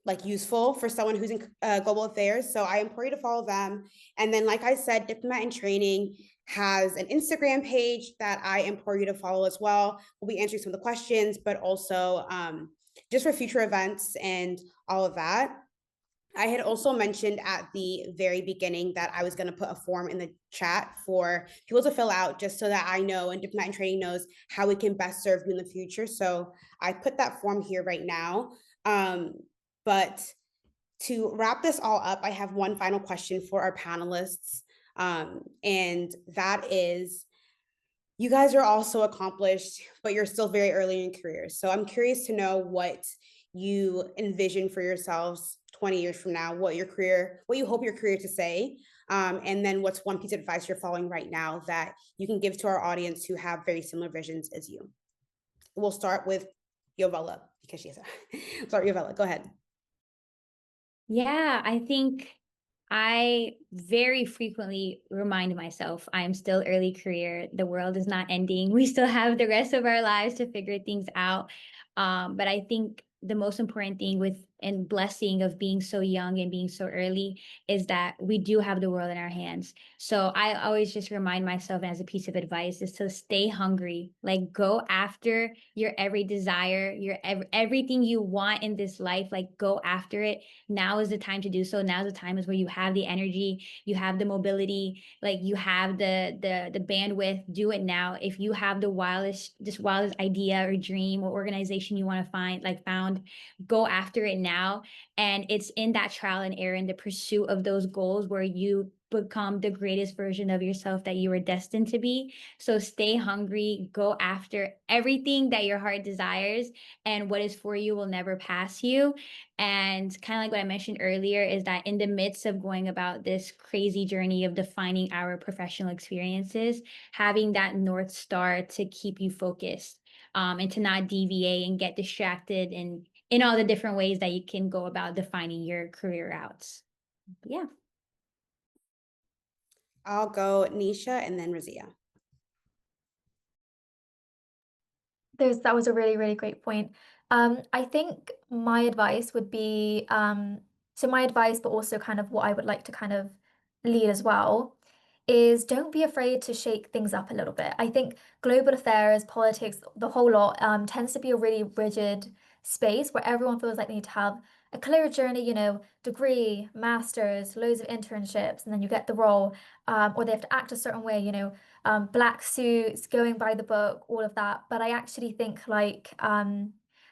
like useful for someone who's in global affairs. So I implore you to follow them. And then, like I said, Diplomat in Training has an Instagram page that I implore you to follow as well. We'll be answering some of the questions, but also just for future events and all of that. I had also mentioned at the very beginning that I was going to put a form in the chat for people to fill out, just so that I know and Diplomat in Training knows how we can best serve you in the future. So I put that form here right now. But to wrap this all up, I have one final question for our panelists. And that is, you guys are also accomplished, but you're still very early in careers. So I'm curious to know what you envision for yourselves 20 years from now, what you hope your career to say. And then what's one piece of advice you're following right now that you can give to our audience who have very similar visions as you. We'll start with Yovella, because she has a, sorry, Yovella, go ahead. Yeah, I think I very frequently remind myself I'm still early career. The world is not ending. We still have the rest of our lives to figure things out. But I think the most important thing with and blessing of being so young and being so early is that we do have the world in our hands. So I always just remind myself, as a piece of advice, is to stay hungry. Like, go after your every desire, everything you want in this life. Like, go after it. Now is the time to do so. Now is the time is where you have the energy, you have the mobility, like you have the bandwidth. Do it now. If you have the wildest idea or dream or organization you want to found, go after it now. And it's in that trial and error, in the pursuit of those goals, where you become the greatest version of yourself that you were destined to be. So stay hungry, go after everything that your heart desires, and what is for you will never pass you. And kind of like what I mentioned earlier, is that in the midst of going about this crazy journey of defining our professional experiences, having that North Star to keep you focused, and to not deviate and get distracted in all the different ways that you can go about defining your career routes. Yeah. I'll go Nisha and then Razia. That was a really, really great point. I think my advice would be so my advice, but also kind of what I would like to kind of lead as well, is don't be afraid to shake things up a little bit. I think global affairs, politics, the whole lot tends to be a really rigid space where everyone feels like they need to have a clear journey, you know, degree, master's, loads of internships, and then you get the role, or they have to act a certain way, you know, black suits, going by the book, all of that. But I actually think like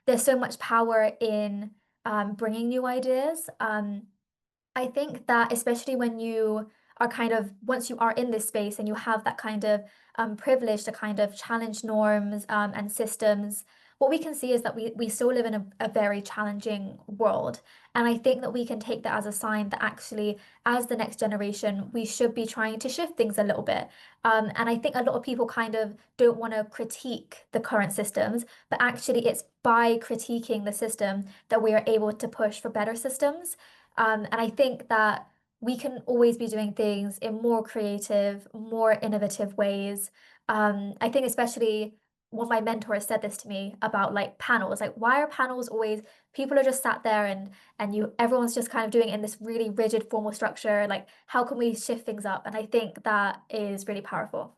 there's so much power in bringing new ideas. I think that especially when you are kind of once you are in this space and you have that kind of privilege to kind of challenge norms and systems, what we can see is that we still live in a very challenging world. And I think that we can take that as a sign that actually, as the next generation, we should be trying to shift things a little bit. And I think a lot of people kind of don't want to critique the current systems, but actually, it's by critiquing the system that we are able to push for better systems. And I think that we can always be doing things in more creative, more innovative ways. I think especially one of my mentors said this to me about like panels. Like, why are panels always people are just sat there and you everyone's just kind of doing it in this really rigid formal structure. Like, how can we shift things up? And I think that is really powerful.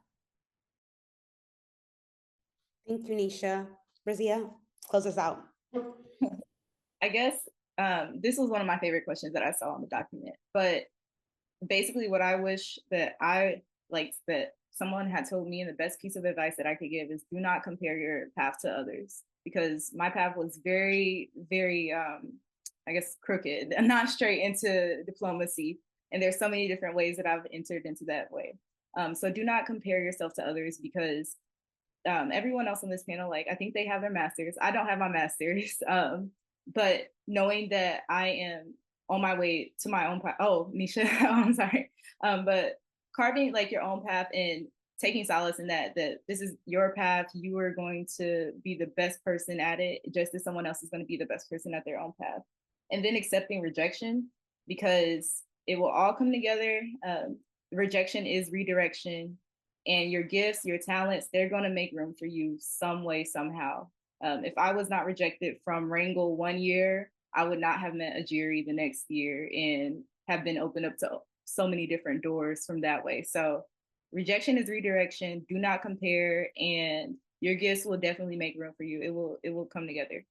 Thank you, Nisha. Razia, close us out. I guess this was one of my favorite questions that I saw on the document. But basically, what I wish that I liked that someone had told me, and the best piece of advice that I could give is do not compare your path to others, because my path was very, very, I guess, crooked and not straight into diplomacy. And there's so many different ways that I've entered into that way. So do not compare yourself to others, because everyone else on this panel, like I think they have their masters. I don't have my masters, but knowing that I am on my way to my own path. Oh, Nisha, I'm sorry. But carving like your own path and taking solace in that this is your path. You are going to be the best person at it, just as someone else is going to be the best person at their own path. And then accepting rejection, because it will all come together. Rejection is redirection, and your gifts, your talents, they're going to make room for you some way, somehow. If I was not rejected from Wrangle one year, I would not have met Ajiri the next year and have been opened up to so many different doors from that way. So rejection is redirection. Do not compare, and your gifts will definitely make room for you. It will come together.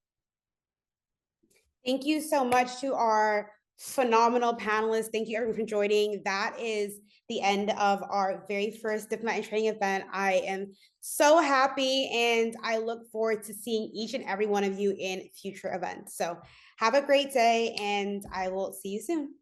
Thank you so much to our phenomenal panelists. Thank you everyone for joining. That is the end of our very first Diplomat in Training event. I am so happy and I look forward to seeing each and every one of you in future events. So have a great day and I will see you soon.